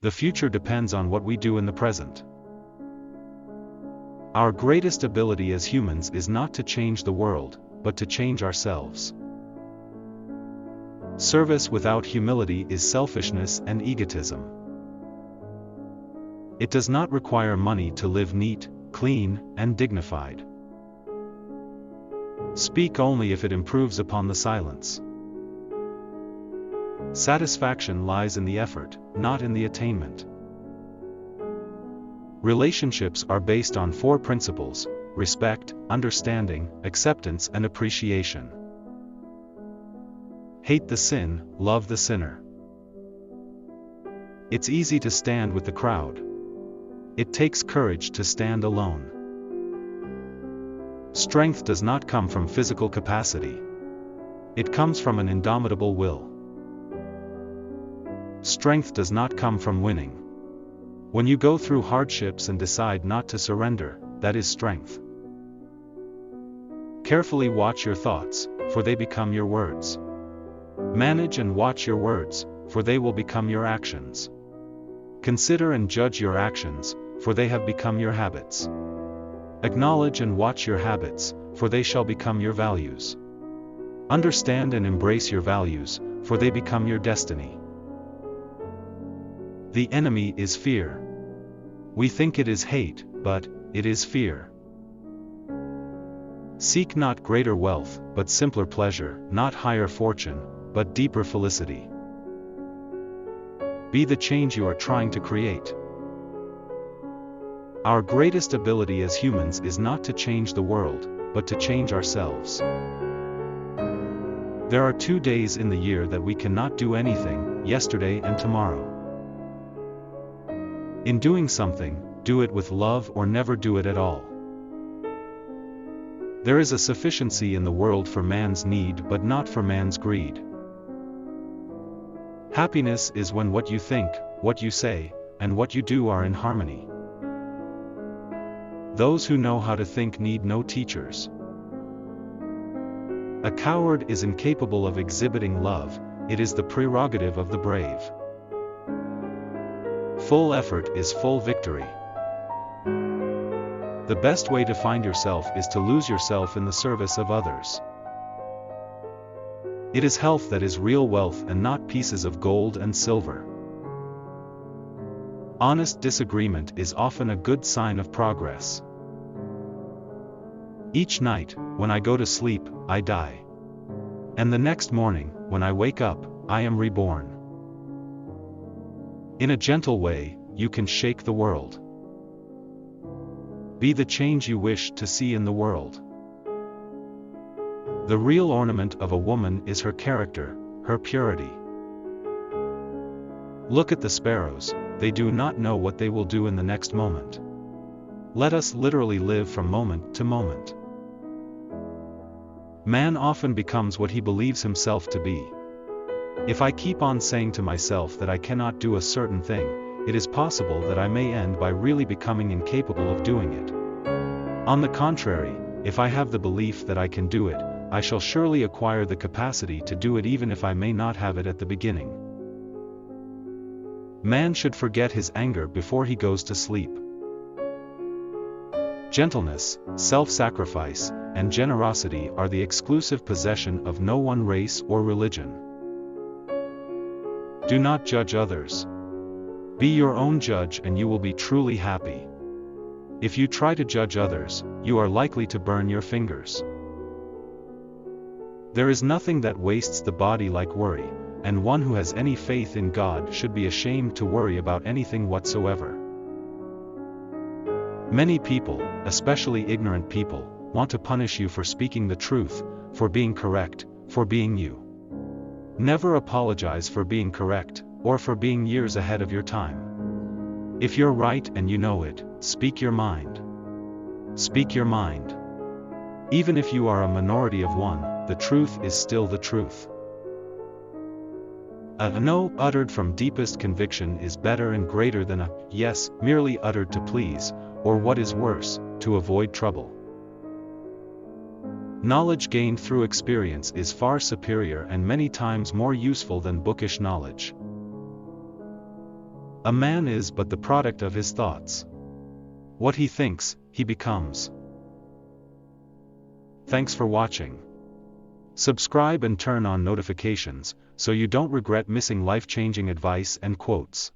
The future depends on what we do in the present. Our greatest ability as humans is not to change the world, but to change ourselves. Service without humility is selfishness and egotism. It does not require money to live neat, clean, and dignified. Speak only if it improves upon the silence. Satisfaction lies in the effort, not in the attainment. Relationships are based on 4 principles: respect, understanding, acceptance, and appreciation. Hate the sin, love the sinner. It's easy to stand with the crowd. It takes courage to stand alone. Strength does not come from physical capacity. It comes from an indomitable will. Strength does not come from winning. When you go through hardships and decide not to surrender, that is strength. Carefully watch your thoughts, for they become your words. Manage and watch your words, for they will become your actions. Consider and judge your actions, for they have become your habits. Acknowledge and watch your habits, for they shall become your values. Understand and embrace your values, for they become your destiny. The enemy is fear. We think it is hate, but it is fear. Seek not greater wealth, but simpler pleasure, not higher fortune, but deeper felicity. Be the change you are trying to create. Our greatest ability as humans is not to change the world, but to change ourselves. There are 2 days in the year that we cannot do anything, yesterday and tomorrow. In doing something, do it with love or never do it at all. There is a sufficiency in the world for man's need but not for man's greed. Happiness is when what you think, what you say, and what you do are in harmony. Those who know how to think need no teachers. A coward is incapable of exhibiting love, it is the prerogative of the brave. Full effort is full victory. The best way to find yourself is to lose yourself in the service of others. It is health that is real wealth and not pieces of gold and silver. Honest disagreement is often a good sign of progress. Each night, when I go to sleep, I die. And the next morning, when I wake up, I am reborn. In a gentle way, you can shake the world. Be the change you wish to see in the world. The real ornament of a woman is her character, her purity. Look at the sparrows, they do not know what they will do in the next moment. Let us literally live from moment to moment. Man often becomes what he believes himself to be. If I keep on saying to myself that I cannot do a certain thing, it is possible that I may end by really becoming incapable of doing it. On the contrary, if I have the belief that I can do it, I shall surely acquire the capacity to do it even if I may not have it at the beginning. Man should forget his anger before he goes to sleep. Gentleness, self-sacrifice, and generosity are the exclusive possession of no one race or religion. Do not judge others. Be your own judge and you will be truly happy. If you try to judge others, you are likely to burn your fingers. There is nothing that wastes the body like worry, and one who has any faith in God should be ashamed to worry about anything whatsoever. Many people, especially ignorant people, want to punish you for speaking the truth, for being correct, for being you. Never apologize for being correct, or for being years ahead of your time. If you're right and you know it, speak your mind. Speak your mind. Even if you are a minority of one, the truth is still the truth. A no uttered from deepest conviction is better and greater than a yes merely uttered to please, or what is worse, to avoid trouble. Knowledge gained through experience is far superior and many times more useful than bookish knowledge. A man is but the product of his thoughts. What he thinks, he becomes. Thanks for watching. Subscribe and turn on notifications, so you don't regret missing life-changing advice and quotes.